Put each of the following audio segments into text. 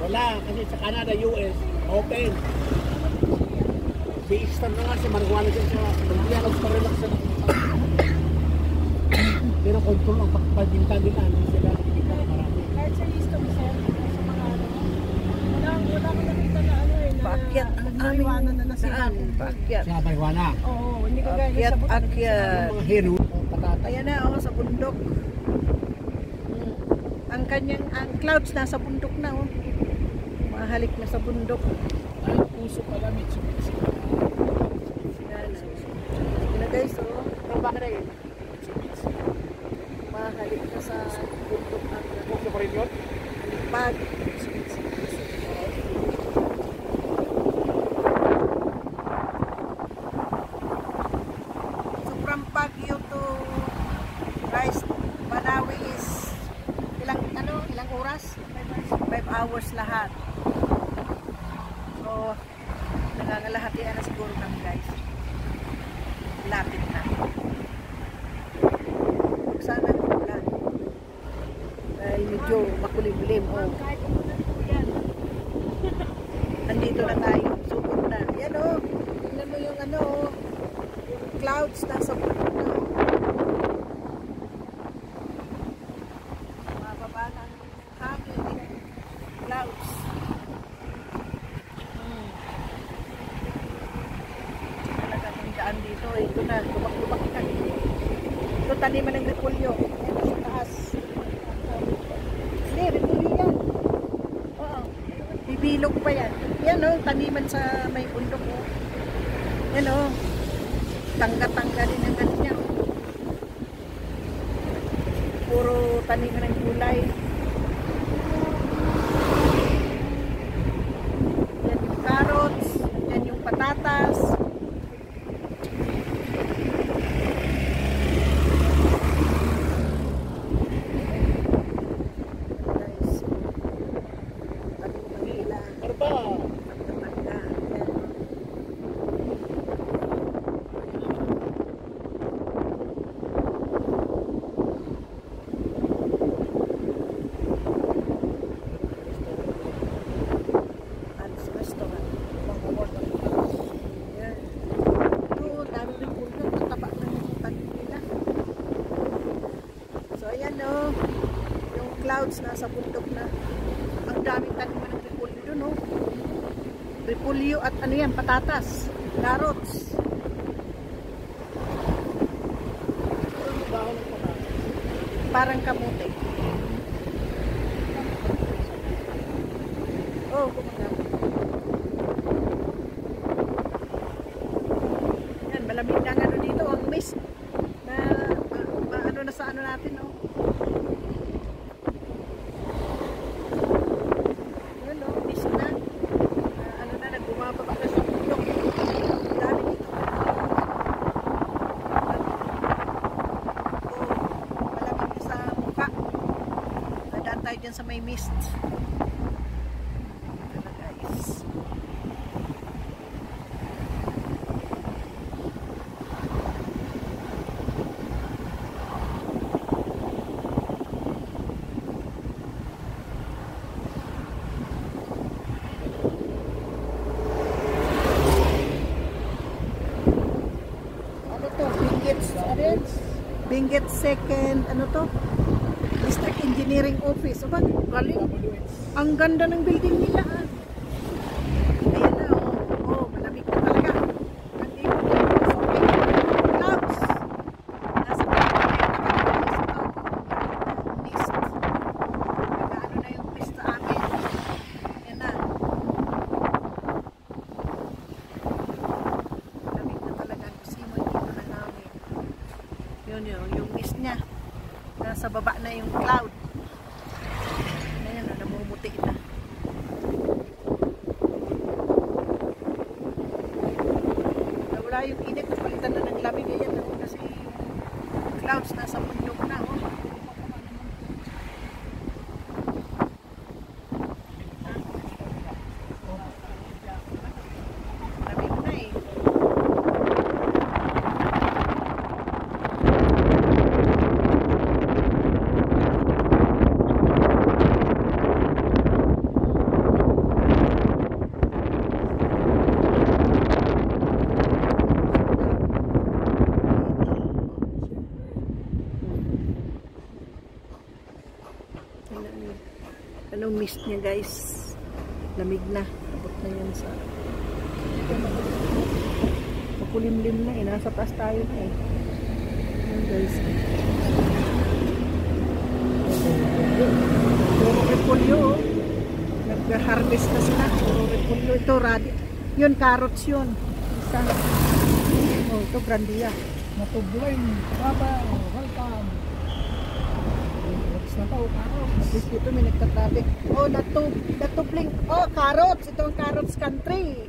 Wala, kasi sa Canada, US, open. Bi-extend na nga si marijuana dyan sa Pilipinas pa relax na. Pero control ang pagpagpinta nila, hindi sila bigyan marami. Kahit sa listo mo, sir, sa mga ano, wala ko nakita na ano eh, na paakyat ang aming daan. Paakyat. Sa marijuana. Oo, hindi ka gaya Akyat, sa buto. akyat. Mga hero, patata. Ayan na, oh, sa bundok. Ang kanyang, ang clouds nasa bundok na, oh. Mahalik na sa bundok. Ay, puso pala, Mitsubishi. Yan, oh. Yan guys, oh. Pero bakit na yun? Mahalik na sa bundok ang Puso pa rin yun? pag. So from Baguio to Rice, Manawi is ilang oras? 5 hours lahat. So nangangalahatian na siguro kami guys. Lapit na. Sana ulan. Dahil medyo makulimlim. Oh. Kahit umulan po yan. Nandito na tayo. Sugod na. Yan o. Tingnan mo yung ano o. Yung clouds nasa bundok na o. Mababa na ang hangin. Clouds. Talaga ang daan dito. Ito na. Lubak-lubak na. Ito taniman ng repulyo. Yan sa taas. Hindi, repulyo yan. Oo. Bibilog pa yan. Yan o, taniman sa may bundok o. Yan o. Tangga-tangga din ang ganyan o. Puro taniman ng gulay. Yan yung carrots. Yan yung patatas. Ano ba? Clouds nasa bundok na. Ang daming taniman ng repulyo dun, oh. Repulyo at ano yan, patatas, carrots. Parang kamote. Oh, gumagamit. Yan, malamig na ano dito, ang mist na ano na sa ano natin, oh. Dyan sa may mist. Ano guys. Ano to? Benguet second, ano to? District Engineering Office. O ba? Galing. Ang ganda ng building nila. Ah. Ayan na. Oh, malamig na talaga. Nandito na. Clouds. Nasa mist. Nag-ano na yung mist sa amin. Ayan na. Malamig na talaga. Simoy dito na namin. Yun yung mist niya. Nasa baba na yung cloud. Ayan na, namumuti na. Wala yung init, palitan na ng lamig. Ayan na, kasi yung clouds nasa bundok na. Oh. Lamig na eh. Anong mist niya guys? Lamig na. Abot na yan sa... Makulimlim na eh. Nasa taas tayo na eh. Ayan guys. Puro repolyo oh. Nag-harvest na sila. Puro repolyo. Ito, yun, carrots yun. Isa. Oh, ito, grandia. Matubling. Papa, welcome. What's na to? At least dito may nagtatabi. Oh, natubling. Oh, carrots. Ito ang carrots country.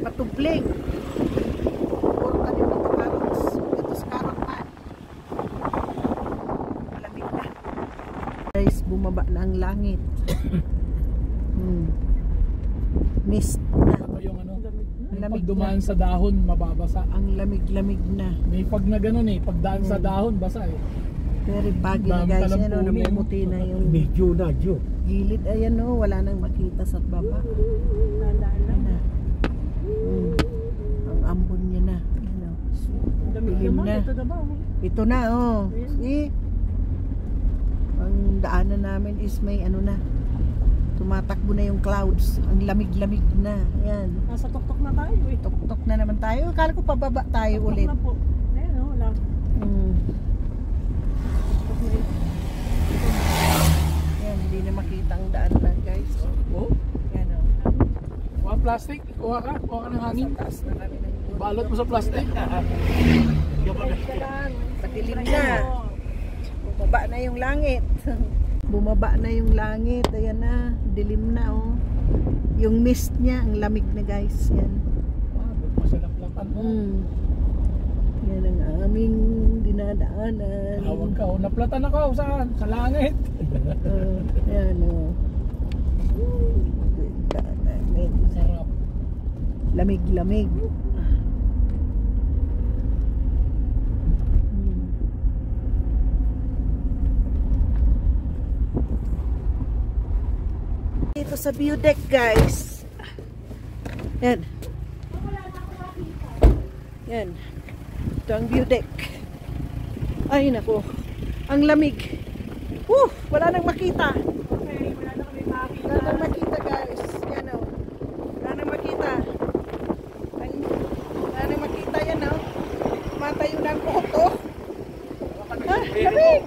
Matubling. Puro tanim dito carrots. Ito sa carrot man. Malamig na. Guys, bumaba na ang langit. Mist na. Ito yung ano, Lamig pag dumaan sa dahon, mababasa. Ang lamig-lamig na. May pag na ganun eh, pagdaan sa dahon, basa eh. Very baggy na guys. Ayan o, namumuti na yung Medyo na, Diyo. gilid. Ayan o, wala nang makita sa baba. Tandaan lang. Ayan na. Ang ambon niya na. Ayan o. Damit Dilim naman. na. Ito na ba? Ito na o. See? Ang daanan namin is may ano na. Tumatakbo na yung clouds. Ang lamig-lamig na. Ayan. Nasa tuktok na tayo eh. Tok-tok na naman tayo. Akala ko pababa tayo Tuktok ulit. na po. Ayan o, wala. Tuktok na yun. Ayan, hindi na makita ang daan lang guys. Oh, Ayan o. kuha plastic, kuha ka ng hangin. Sa taas na kami ng Balot mo sa plastic. Patilim na. Bumaba na yung langit. Bumaba na yung langit. Ayan na. Dilim na oh. Yung mist niya, ang lamig na guys. Yan. Masalaklapan mo. Yan ang aming dinadaanan. Tawag ka, oh. Naplatan ako, saan? Sa langit. Ayan oh. Dinadaanan. Sarap. Lamig-lamig. Dito sa view deck guys. Yan. Yan. Ito ang view deck. Ay nako. Ang lamig. Wala nang makita. Okay, wala na kami makakita. Wala nang makita guys. Yan o. Wala nang makita. Wala nang makita yan o. Matayo na ang auto. Lamig!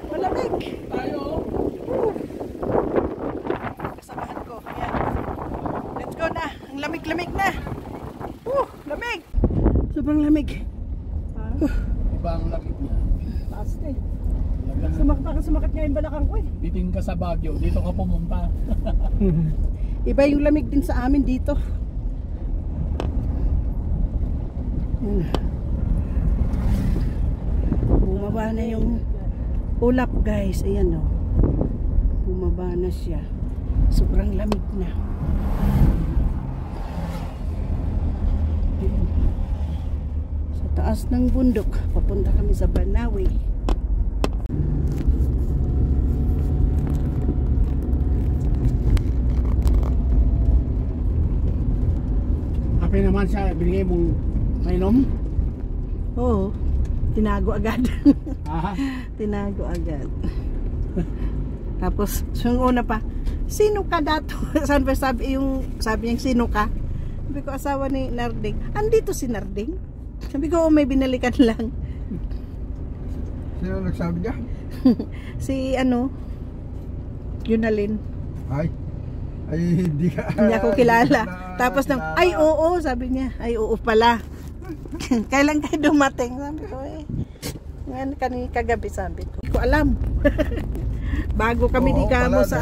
Malamig! Tayo. Kasamahan ko. Ayan. Let's go na. Ang lamig-lamig na. Lamig! Sobrang lamig. Iba ang lamig niya. Taas na eh. Sumakat nga yung balakang ko eh. Bitin ka sa Baguio, dito ka pumunta. Iba yung lamig din sa amin dito. Bumaba na yung ulap guys. Ayan o. Bumaba na siya. Sobrang lamig na. Sa taas ng bundok. Papunta kami sa Banawi. Kape naman siya, binigay mong mainom? Oo. Tinago agad. Aha. Tinago agad. Tapos, yung una pa, sino ka dato? Sabi niyang sino ka? Sabi ko, asawa ni Narding. Andito si Narding? Sabi ko, may binalikan lang. Sino nagsabi niya? Si Yunalin. Ay hindi ka. Hindi ako kilala. Tapos nang, ay oo, sabi niya. Ay oo pala. Kailan kayo dumating? Sabi ko ngayon kagabi sabi ko. Hindi ko alam. Bago kami di kamo sa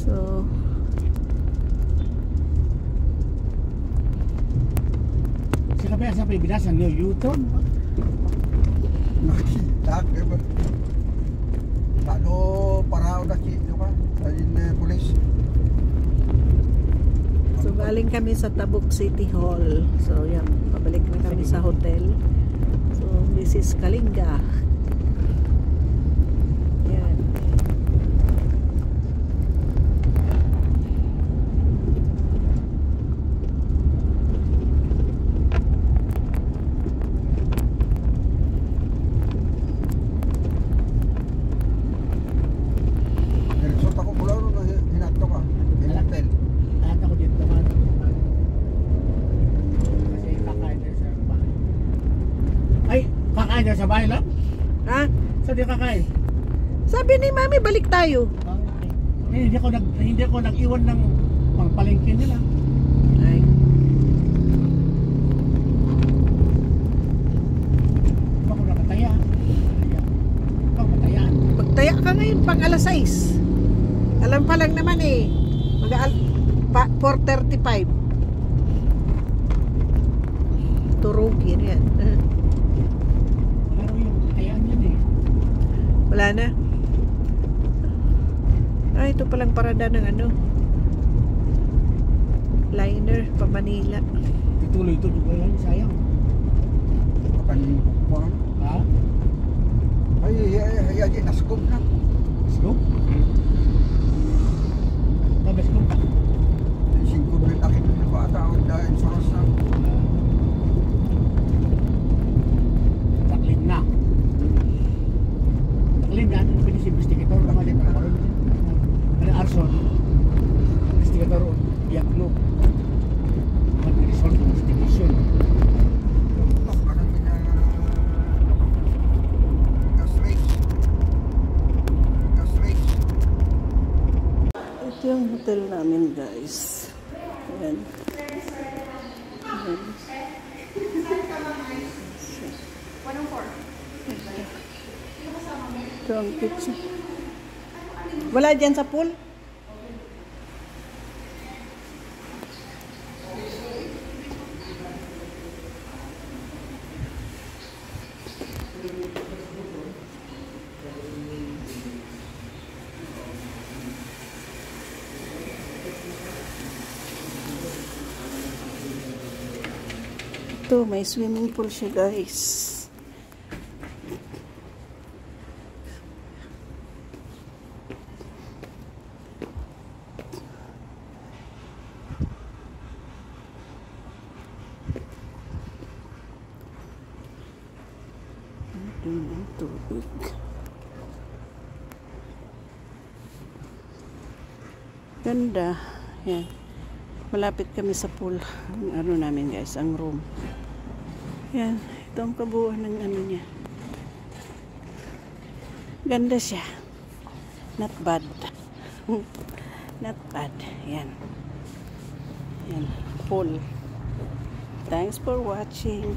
So, Sila ba sa Pilipinas ang U-turn? Nakita ka ba? Paano parao na kito ka? Ayun pulis. So galing kami sa Tabuk City Hall. So yan, pabalik na kami sa hotel. So this is Kalinga. Yan. Kakain ka sa bahay lang? Ha? Saan di kakain? Sabi ni Mami, balik tayo. Hindi ako nag-iwan ng pangpalengke nila. Ay. Hindi ako nakataya. Patayaan. Magtaya ka ngayon pang alas 6. Alam pa lang naman eh. 4:35. Turugin yan. Wala yung patayaan yan eh. Wala na. Ay, ito palang parada ng ano. Liner pa Manila. Tituloy ito juga yan. Sayang. Kanin ko. Ha? Ay, nascope na. Let's go. Let's go. 5 minutes akin na bata dahil sa rasa. Taklim na. Taklim na. Ano pwede si investigator? Taklim na. Ano Arson? Investigator o Yakno. Mag-result ng investigation. Ano nila gas race. Ito yung hotel namin, guys. Ayan. Ayan. Ito ang kitchen. Wala dyan sa pool? Ito, may swimming pool siya, guys. Ito yung tubig. Ganda. Yan. Malapit kami sa pool. Ang ano namin, guys, ang room. Yan. Ito ang kabuuan ng ano niya. Ganda siya. Not bad. Not bad. Yan. Yan. Pool. Thanks for watching.